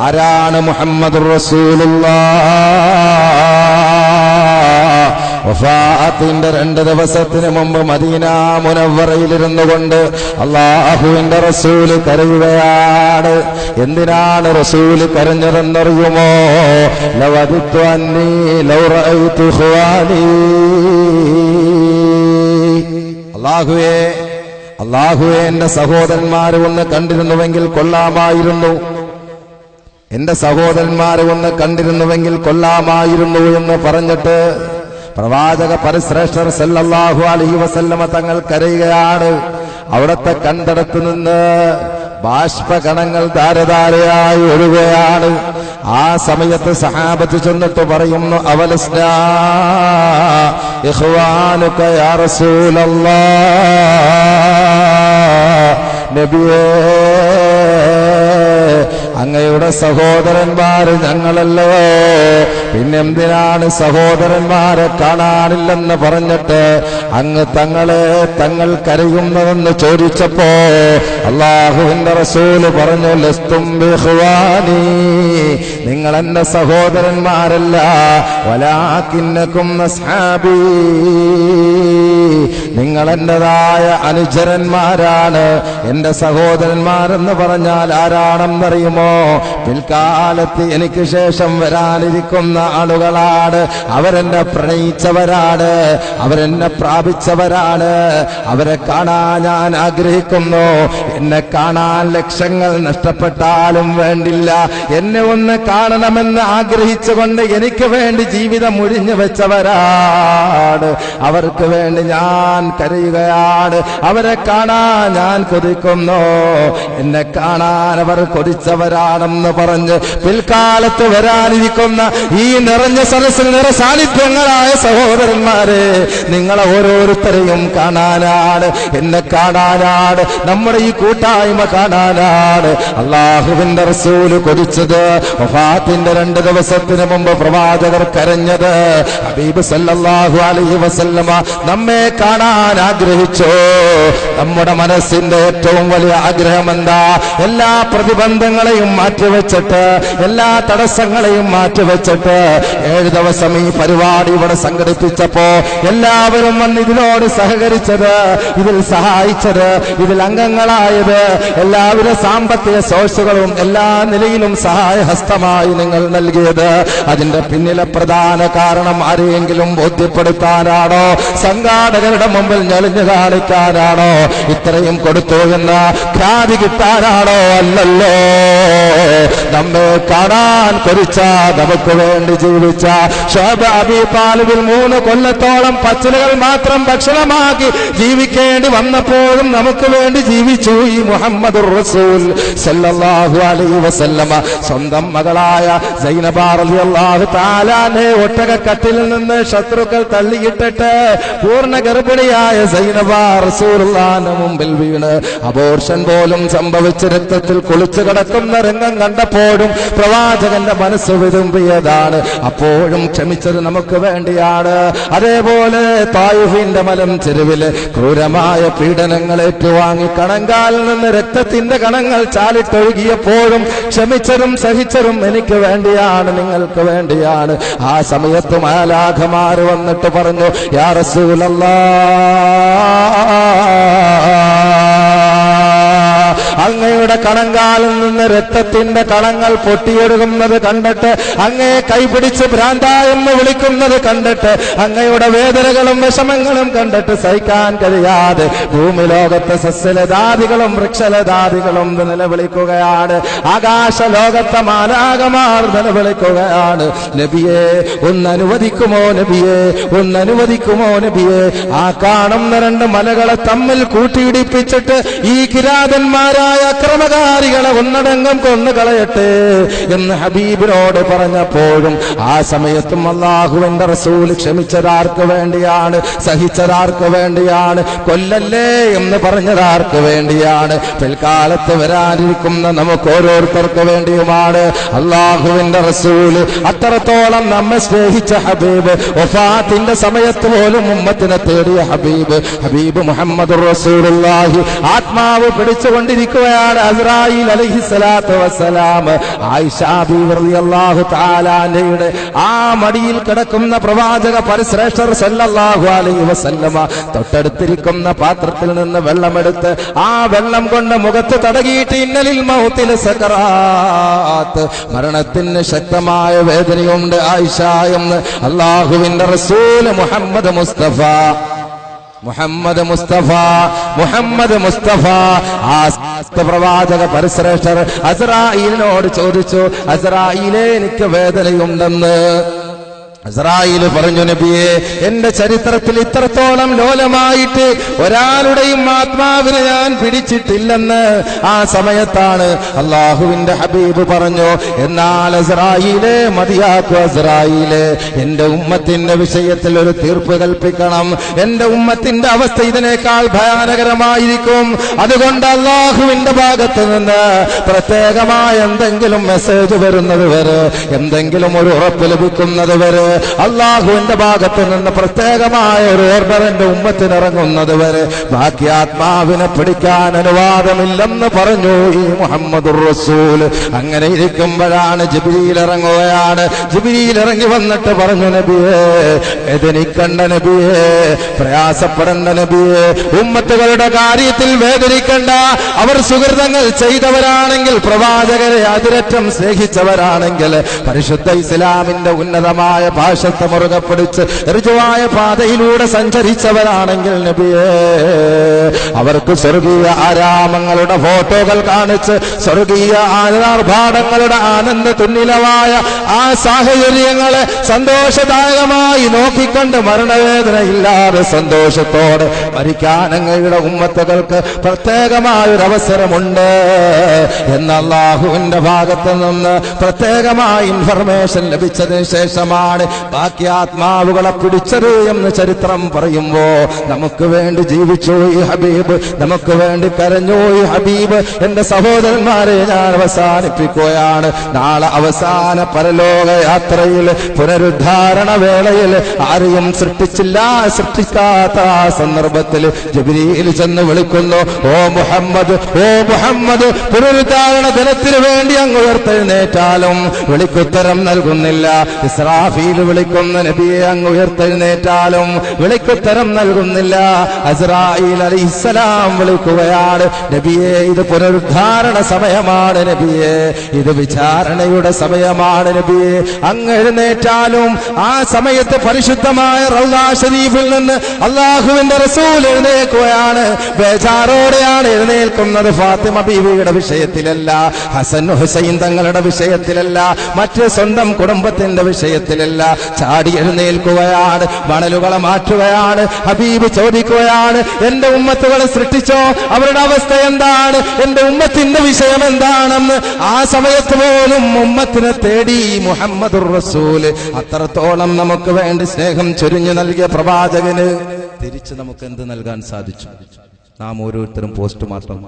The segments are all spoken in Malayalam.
ആരാണ് മുഹമ്മദുർ റസൂലുള്ളാഹ്? വഫാത്തിന്റെ 2 ദിവസത്തിന് മുമ്പ് മദീന മുനവ്വറയിലിരുന്നു കൊണ്ട് അല്ലാഹുവിന്റെ റസൂൽ കരയുകയാണ്. എന്തിനാണ് റസൂൽ കരഞ്ഞതെന്നറിയുമോ? ലവദിത്തു അന്നീ ലൗ റഅയ്തു ഖുവാനി. അല്ലാഹുവേ എന്റെ സഹോദരന്മാരെ ഒന്ന് കണ്ടിരുന്നുവെങ്കിൽ കൊള്ളാമായിരുന്നു, എന്റെ സഹോദരന്മാരെ ഒന്ന് കണ്ടിരുന്നുവെങ്കിൽ കൊള്ളാമായിരുന്നു എന്ന് പറഞ്ഞിട്ട് പ്രവാചക പരിശ്രേഷ്ഠർ സല്ലല്ലാഹു അലൈഹി വസല്ലമ തങ്ങൾ കരയുകയാണ്. അവിടത്തെ കണ്ടടത്ത് നിന്ന് ബാഷ്പകണങ്ങൾ ധാരധാരയായി ഒഴുകുകയാണ്. ആ സമയത്ത് സഹാബത്ത് ചെന്നിട്ട് പറയുന്നു, അവലസ്നാ ഇഖ്വാനുക യാ റസൂലല്ലാഹ്, നബിയേ അങ്ങയുടെ സഹോദരന്മാര് ഞങ്ങളല്ലോ, പിന്നെന്തിനാണ് സഹോദരന്മാരെ കാണാനില്ലെന്ന് പറഞ്ഞിട്ട് അങ്ങ് തങ്ങൾ കരയുന്നതെന്ന് ചോദിച്ചപ്പോ അല്ലാഹുവിന്റെ റസൂല് പറഞ്ഞു, ലസ്തും ബിഖ്വാനി, നിങ്ങൾ എന്റെ സഹോദരന്മാരല്ല, വലാകിന്നകും അസ്ഹാബി, നിങ്ങൾ എന്റേതായ അനുചരന്മാരാണ്. എന്റെ സഹോദരന്മാരെന്ന് പറഞ്ഞാൽ ആരാണെന്നറിയുമോ? പിൽക്കാലത്ത് എനിക്ക് ശേഷം വരാനിരിക്കുന്ന ആളുകളാണ്. അവരെന്നെ പ്രണയിച്ചവരാണ്, അവരെന്നെ പ്രാപിച്ചവരാണ്. അവരെ കാണാൻ ഞാൻ ആഗ്രഹിക്കുന്നു. എന്നെ കാണാൻ ലക്ഷങ്ങൾ നഷ്ടപ്പെട്ടാലും വേണ്ടില്ല, എന്നെ ഒന്ന് കാണണമെന്ന് ആഗ്രഹിച്ചുകൊണ്ട് എനിക്ക് വേണ്ടി ജീവിതം ഒഴിഞ്ഞു വെച്ചവരാണ്. അവർക്ക് വേണ്ടി ഞാൻ കരയുകയാണ്. അവരെ കാണാൻ ഞാൻ കൊതിക്കുന്നു. എന്നെ കാണാൻ അവർ കൊതിച്ചവരാണെന്ന് പറഞ്ഞ് പിൽക്കാലത്ത് വരാനിരിക്കുന്ന ഈ നിറഞ്ഞ സദസ്സിൽ നിറസാന്നിധ്യങ്ങളായ സഹോദരന്മാരെ, നിങ്ങളെ ഓരോരുത്തരെയും കാണാനാണ്, എന്നെ കാണാനാണ്, നമ്മുടെ ഈ കൂട്ടായ്മ കാണാനാണ് അല്ലാഹുവിന്റെ റസൂല് കൊതിച്ചത്. വഫാത്തിന്റെ 2 ദിവസത്തിന് മുമ്പ് പ്രവാചകർ കരഞ്ഞത്. ഹബീബ് സല്ലല്ലാഹു അലൈഹി വസല്ലമ നമ്മെ കാണാൻ ആഗ്രഹിച്ചു. നമ്മുടെ മനസ്സിന്റെ ഏറ്റവും വലിയ ആഗ്രഹം എന്താ? എല്ലാ പ്രതിബന്ധങ്ങളെയും മാറ്റിവെച്ചിട്ട്, എല്ലാ തടസ്സങ്ങളെയും മാറ്റിവെച്ചിട്ട് 7 ദിവസം ഈ പരിപാടി ഇവിടെ സംഘടിപ്പിച്ചപ്പോ എല്ലാവരും വന്ന് ഇതിനോട് സഹകരിച്ചത്, ഇതിൽ സഹായിച്ചത്, ഇതിൽ അംഗങ്ങളായത്, എല്ലാവരും സാമ്പത്തിക സോഴ്സുകളും എല്ലാ നിലയിലും സഹായഹസ്തമായി നിങ്ങൾ നൽകിയത്, അതിന്റെ പിന്നിലെ പ്രധാന കാരണം ആരെയെങ്കിലും ബോധ്യപ്പെടുത്താനാണോ? സംഘാടകരുടെ മുമ്പിൽ ഞെളിഞ്ഞു കാണിക്കാനാണോ? ഇത്രയും കൊടുത്തു എന്ന ഖ്യാതി കിട്ടാനാണോ? അല്ലല്ലോ. നമ്മെ കാണാൻ കൊതിച്ച, നമുക്ക് വേണ്ടി ജീവിച്ച ശുഐബ് അബീ താലിബിൽ 3 കൊല്ലത്തോളം പച്ചിലകൾ മാത്രം ഭക്ഷണമാക്കി ജീവിക്കേണ്ടി വന്നപ്പോഴും നമുക്ക് വേണ്ടി ജീവിച്ചു ഈ മുഹമ്മദുർ റസൂൽ സല്ലല്ലാഹു അലൈഹി വസല്ലമ. സ്വന്തം മകളായ സൈനബ റളിയല്ലാഹു തആല അൻഹയെ ഒട്ടകക്കട്ടിൽ നിന്ന് ശത്രുക്കൾ തള്ളിയിട്ടിട്ട് പൂർണ്ണ ഗർഭിണിയായ സൈനബ റസൂലുള്ളാഹിന്റെ മുമ്പിൽ വീണ് അബോർഷൻ പോലും സംഭവിച്ച് രക്തത്തിൽ കുളിച്ചു കിടക്കുന്ന രംഗം കണ്ടപ്പോഴും പ്രവാചകന്റെ മനസ്സ് വിതുമ്പിയതാണ്. അപ്പോഴും ക്ഷമിച്ചത് നമുക്ക് വേണ്ടിയാണ്. അതേപോലെ തായിഫിന്റെ മലം ചെരുവില് ക്രൂരമായ പീഡനങ്ങൾ ഏറ്റുവാങ്ങി കണങ്കാലിൽ നിന്ന് രക്തത്തിന്റെ കണങ്ങൾ ചാലിട്ടൊഴുകിയപ്പോഴും ക്ഷമിച്ചതും സഹിച്ചതും എനിക്ക് വേണ്ടിയാണ്, നിങ്ങൾക്ക് വേണ്ടിയാണ്. ആ സമയത്ത് മാലാഖമാര് വന്നിട്ട് പറഞ്ഞു, യാ റസൂലല്ലാഹ്, അങ്ങയുടെ കണങ്കാലിൽ നിന്ന് രക്തത്തിന്റെ കണങ്ങൾ പൊട്ടിയൊഴുകുന്നത് കണ്ടിട്ട്, അങ്ങയെ കൈപിടിച്ച് ഭ്രാന്തായെന്ന് വിളിക്കുന്നത് കണ്ടിട്ട്, അങ്ങയുടെ വേദനകളും വിഷമങ്ങളും കണ്ടിട്ട് സഹിക്കാൻ കഴിയാതെ ഭൂമി ലോകത്തെ സസ്യലതാദികളും വൃക്ഷലതാദികളും നിലവിളിക്കുകയാണ്. ആകാശ ലോകത്തെ മാലാഖമാർ നിലവിളിക്കുകയാണ്, നബിയെ ഒന്ന് അനുവദിക്കുമോ, നബിയെ ഒന്ന് അനുവദിക്കുമോ, നബിയെ ആ കാണുന്ന 2 മലകളെ തമ്മിൽ കൂട്ടിയിടിപ്പിച്ചിട്ട് ഈ കിരാതന്മാരായ അക്രമകാരികളെ ഒന്നടങ്കം കൊന്നുകളയട്ടെ എന്ന് ഹബീബിനോട് പറഞ്ഞപ്പോഴും ആ സമയത്തും അല്ലാഹുവിന്റെ റസൂൽ ക്ഷമിച്ചതാർക്ക് വേണ്ടിയാണ്? സഹിച്ചതാർക്ക് വേണ്ടിയാണ്? കൊല്ലല്ലേ എന്ന് പറഞ്ഞതാർക്ക് വേണ്ടിയാണ്? പിൽക്കാലത്ത് വരാനിരിക്കുന്ന നമുക്ക് ഓരോരുത്തർക്ക് വേണ്ടിയുമാണ്. അല്ലാഹുവിന്റെ റസൂൽ അത്രത്തോളം നമ്മെ സ്നേഹിച്ച ഹബീബ്, വഫാത്തിന്റെ സമയത്ത് പോലും ഉമ്മത്തിനെ തേടിയ ഹബീബ് മുഹമ്മദുർ റസൂലുള്ളാഹി ആത്മാവ് പിടിച്ചുകൊണ്ടിരിക്കുക വിളിക്കുകയാണ്. അസ്രായീൽ അലൈഹിസ്സലാത്തു വസ്സലാം ആയിഷ ബീവി റളിയല്ലാഹു തആല അൻഹയുടെ ആ മടിയിൽ കിടക്കുന്ന പ്രവാചക പരിശ്രേഷ്ഠർ സല്ലല്ലാഹു അലൈഹി വസല്ലമ തൊട്ടടുത്തിരിക്കുന്ന പാത്രത്തിൽ നിന്ന് വെള്ളമെടുത്ത് ആ വെള്ളം കൊണ്ട് മുഖത്ത് തടകിയിട്ട് ഇന്നലിൽ മൗത്തിൽ സകറാത്ത്, മരണത്തിന് ശക്തമായ വേദനയുണ്ട് ആയിഷ എന്ന് അല്ലാഹുവിന്റെ റസൂൽ മുഹമ്മദ് മുസ്തഫ ആ പ്രവാചക പരിശ്രേഷ്ഠർ അസ്രായീലിനോട് ചോദിച്ചു, അസ്രായീലേ എനിക്ക് വേദനയുണ്ടെന്ന്. അസ്രായീൽ പറഞ്ഞു, നബിയെ എന്റെ ചരിത്രത്തിൽ ഇത്രത്തോളം ലോലമായിട്ട് ഒരാളുടെയും ആത്മാവിനെ ഞാൻ പിടിച്ചിട്ടില്ലെന്ന്. ആ സമയത്താണ് അള്ളാഹുവിന്റെ ഹബീബ് പറഞ്ഞു, എന്നാൽ അസ്രായീലേ മതിയാക്കൂ, അസ്രായീലേ എന്റെ ഉമ്മത്തിന്റെ വിഷയത്തിൽ ഒരു തീർപ്പ് കൽപ്പിക്കണം. എന്റെ ഉമ്മത്തിന്റെ അവസ്ഥ ഇതിനേക്കാൾ ഭയാനകരമായിരിക്കും. അതുകൊണ്ട് അള്ളാഹുവിന്റെ ഭാഗത്ത് നിന്ന് പ്രത്യേകമായ എന്തെങ്കിലും മെസ്സേജ് വരുന്നത് വരെ, എന്തെങ്കിലും ഒരു ഉറപ്പ് ലഭിക്കുന്നത് വരെ, അള്ളാഹുവിന്റെ ഭാഗത്ത് നിന്ന് പ്രത്യേകമായ ഒരു ഓർഡർ എന്റെ ഉമ്മത്തിന് ഇറങ്ങുന്നത് വരെ ബാക്കി ആത്മാവിനെ പിടിക്കാൻ അനുവാദമില്ലെന്ന് പറഞ്ഞു ഈ മുഹമ്മദുർ റസൂൽ. അങ്ങനെ ഇരിക്കുമ്പോഴാണ് ജിബ്രീൽ ഇറങ്ങുകയാണ്. ജിബ്രീൽ ഇറങ്ങി വന്നിട്ട് പറഞ്ഞു, നബിയേ വേദനിക്കണ്ട നബിയേ, പ്രയാസപ്പെടേണ്ട നബിയേ, ഉമ്മത്തുകളുടെ കാര്യത്തിൽ വേദനിക്കണ്ട. അവർ സുഹൃതങ്ങൾ ചെയ്തവരാണെങ്കിൽ, പ്രവാചകരെ അതിരറ്റം സ്നേഹിച്ചവരാണെങ്കിൽ, പരിശുദ്ധ ഇസ്ലാമിന്റെ ഉന്നതമായ ഭാഷത്തെ മുറുകെ പിടിച്ച് ഋജുവായ പാതയിലൂടെ സഞ്ചരിച്ചവരാണെങ്കിൽ നബിയേ, അവർക്ക് സ്വർഗീയ ആരാമങ്ങളുടെ ഫോട്ടോകൾ കാണിച്ച് സ്വർഗീയ ആർഭാടങ്ങളുടെ ആനന്ദ തുന്നിലമായ ആ സാഹചര്യങ്ങളെ സന്തോഷദായകമായി നോക്കിക്കൊണ്ട് മരണവേദനയില്ലാതെ സന്തോഷത്തോടെ മരിക്കാൻ അങ്ങയുടെ ഉമ്മത്തുകൾക്ക് പ്രത്യേകമായൊരവസരമുണ്ട് എന്ന് അല്ലാഹുവിന്റെ ഭാഗത്ത് നിന്ന് പ്രത്യേകമായ ഇൻഫർമേഷൻ ലഭിച്ചതിന് ശേഷമാണ് ബാക്കി ആത്മാവുകളെ പിടിച്ചത് എന്ന് ചരിത്രം പറയുമ്പോ, നമുക്ക് വേണ്ടി ജീവിച്ചു ഈ ഹബീബ്, നമുക്ക് വേണ്ടി കരഞ്ഞു ഈ ഹബീബ്. എന്റെ സഹോദരന്മാരെ, ഞാൻ അവസാനിപ്പിക്കുകയാണ്. നാളെ അവസാന പരലോക യാത്രയിൽ പുനരുദ്ധാരണ വേളയിൽ ആരെയും സൃഷ്ടിക്കാത്ത ആ സന്ദർഭത്തിൽ ജിബ്രീൽ ചെന്ന് വിളിക്കുന്നു, ഓ മുഹമ്മദ്, ഓ മുഹമ്മദ്, പുനരുദ്ധാരണ ദിനത്തിന് വേണ്ടി അങ്ങ് ഉയർത്തെഴുന്നേറ്റാലും വിളിക്കുത്തരം നൽകുന്നില്ല. ഇസ്രാഫീൽ വിളിക്കുന്ന നബിയെ അങ്ങ് ഉയർത്തെഴുന്നേറ്റാലും വിളിക്കുത്തരം നൽകുന്നില്ല. അസ്രായീൽ അലൈഹിസ്സലാം വിളിക്കുകയാണ്, നബിയെ ഇത് പുനരുദ്ധാരണ സമയമാണ് നബിയെ, ഇത് വിചാരണയുടെ സമയമാണ് നബിയെ. അങ്ങ് എഴുന്നേറ്റാലും ആ സമയത്ത് പരിശുദ്ധമായ റൗളാ ശരീഫിൽ നിന്ന് അല്ലാഹുവിന്റെ റസൂൽ എഴുന്നേൽക്കുകയാണ്. ബേജാറോടെയാണ് എഴുന്നേൽക്കുന്നത്. ഫാത്തിമ ബീവിയുടെ വിഷയത്തിലല്ല, ഹസൻ ഹുസൈൻ തങ്ങളുടെ വിഷയത്തിലല്ല, മറ്റ് സ്വന്തം കുടുംബത്തിന്റെ വിഷയത്തിലല്ല. ചാടി എഴുന്നേൽക്കുകയാണ്, മണലുകളെ മാറ്റുകയാണ്. ഹബീബ് ചോദിക്കുകയാണ്, എന്റെ ഉമ്മത്തുകളെ സൃഷ്ടിച്ചോ, അവരുടെ അവസ്ഥ എന്താണ്, എന്റെ ഉമ്മത്തിന്റെ വിഷയം എന്താണെന്ന്. ആ സമയത്ത് പോലും ഉമ്മത്തിനെ തേടി മുഹമ്മദുർ റസൂൽ. അത്രത്തോളം നമുക്ക് വേണ്ടി സ്നേഹം ചൊരിഞ്ഞു നൽകിയ പ്രവാചകന് തിരിച്ച് നമുക്ക് എന്ത് നൽകാൻ സാധിച്ചു? നാം ഓരോരുത്തരും പോസ്റ്റ്മോർട്ടം.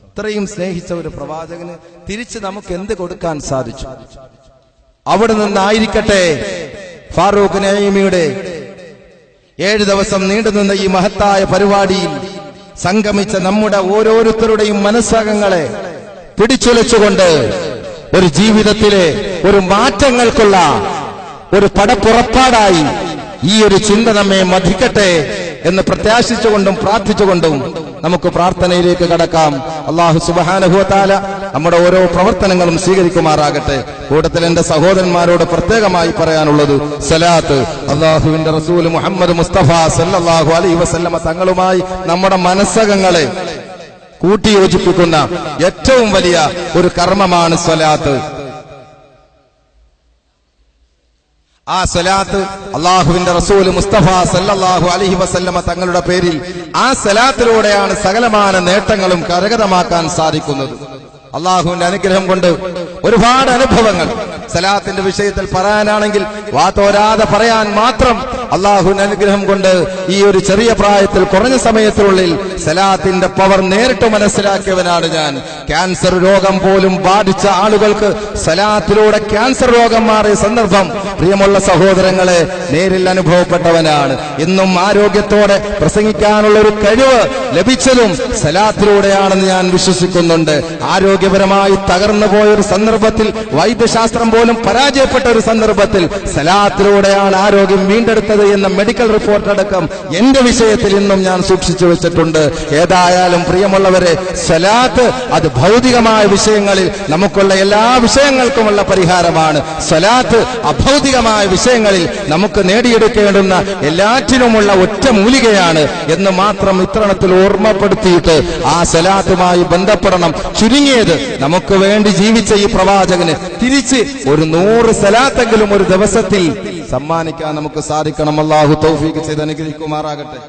ഇത്രയും സ്നേഹിച്ച ഒരു പ്രവാചകന് തിരിച്ച് നമുക്ക് എന്ത് കൊടുക്കാൻ സാധിച്ചു? അവിടെ നിന്നായിരിക്കട്ടെ ഫാറൂഖ് നഈമിയുടെ 7 ദിവസം നീണ്ടുനിന്ന ഈ മഹത്തായ പരിപാടിയിൽ സംഗമിച്ച നമ്മുടെ ഓരോരുത്തരുടെയും മനസ്സകങ്ങളെ പിടിച്ചുലച്ചുകൊണ്ട് ഒരു ജീവിതത്തിലെ ഒരു മാറ്റങ്ങൾക്കുള്ള ഒരു പടപ്പുറപ്പാടായി ഈ ഒരു ചിന്ത നമ്മെ മതിക്കട്ടെ എന്ന് പ്രത്യാശിച്ചുകൊണ്ടും പ്രാർത്ഥിച്ചുകൊണ്ടും നമുക്ക് പ്രാർത്ഥനയിലേക്ക് കടക്കാം. അല്ലാഹു സുബ്ഹാനഹു വ തആല നമ്മുടെ ഓരോ പ്രവർത്തനങ്ങളും സ്വീകരിക്കുമാറാകട്ടെ. കൂട്ടത്തിൽ എന്റെ സഹോദരന്മാരോട് പ്രത്യേകമായി പറയാനുള്ളത്, സലാത്ത് അല്ലാഹുവിന്റെ റസൂൽ മുഹമ്മദ് മുസ്തഫ സല്ലല്ലാഹു അലൈഹി വസല്ലമ തങ്ങളുമായി നമ്മുടെ മനസ്സകങ്ങളെ കൂട്ടിയോജിപ്പിക്കുന്ന ഏറ്റവും വലിയ ഒരു കർമ്മമാണ് സ്വലാത്ത്. ആ സ്വലാത്ത് അല്ലാഹുവിന്റെ റസൂൽ മുസ്തഫ സല്ലല്ലാഹു അലൈഹി വസല്ലമ തങ്ങളുടെ പേരിൽ ആ സ്വലാത്തിലൂടെയാണ് സകലമാന നേട്ടങ്ങളും കരഗതമാക്കാൻ സാധിക്കുന്നത്. അല്ലാഹുവിന്റെ അനുഗ്രഹം കൊണ്ട് ഒരുപാട് അനുഭവങ്ങൾ സലാത്തിന്റെ വിഷയത്തിൽ പറയാനാണെങ്കിൽ വാതോരാതെ പറയാൻ മാത്രം അള്ളാഹുവിന്റെ അനുഗ്രഹം കൊണ്ട് ഈ ഒരു ചെറിയ പ്രായത്തിൽ കുറഞ്ഞ സമയത്തിനുള്ളിൽ സലാത്തിന്റെ പവർ നേരിട്ട് മനസ്സിലാക്കിയവനാണ് ഞാൻ. ക്യാൻസർ രോഗം പോലും ബാധിച്ച ആളുകൾക്ക് സലാത്തിലൂടെ ക്യാൻസർ രോഗം മാറിയ സന്ദർഭം പ്രിയമുള്ള സഹോദരങ്ങളെ നേരിൽ അനുഭവപ്പെട്ടവനാണ്. ഇന്നും ആരോഗ്യത്തോടെ പ്രസംഗിക്കാനുള്ള ഒരു കഴിവ് ലഭിച്ചതും സലാത്തിലൂടെയാണെന്ന് ഞാൻ വിശ്വസിക്കുന്നുണ്ട്. ആരോഗ്യപരമായി തകർന്നു പോയ ഒരു സന്ദർഭത്തിൽ, വൈദ്യശാസ്ത്രം പോലും പരാജയപ്പെട്ട ഒരു സന്ദർഭത്തിൽ സലാത്തിലൂടെയാണ് ആരോഗ്യം വീണ്ടെടുത്തത് എന്ന മെഡിക്കൽ റിപ്പോർട്ട് അടക്കം എന്റെ വിഷയത്തിൽ ഇന്നും ഞാൻ സൂക്ഷിച്ചു വെച്ചിട്ടുണ്ട്. ഏതായാലും പ്രിയമുള്ളവരെ, സലാത്ത് അത് ഭൗതികമായ വിഷയങ്ങളിൽ നമുക്കുള്ള എല്ലാ വിഷയങ്ങൾക്കുമുള്ള പരിഹാരമാണ്. സലാത്ത് അഭൗതികമായ വിഷയങ്ങളിൽ നമുക്ക് നേടിയെടുക്കേണ്ടുന്ന എല്ലാറ്റിനുമുള്ള ഒറ്റ മൂലികയാണ് എന്ന് മാത്രം ഇത്തരണത്തിൽ ഓർമ്മപ്പെടുത്തിയിട്ട് ആ സലാത്തുമായി ബന്ധപ്പെടണം. ചുരുങ്ങിയത് നമുക്ക് വേണ്ടി ജീവിച്ച ഈ പ്രവാചകന് തിരിച്ച് ഒരു 100 സലാത്തെങ്കിലും ഒരു ദിവസത്തിൽ സമ്മാനിക്കാൻ നമുക്ക് സാധിക്കണം. അല്ലാഹു തൗഫീഖ് ചെയ്ത് അനുഗ്രഹിക്കുമാറാകട്ടെ.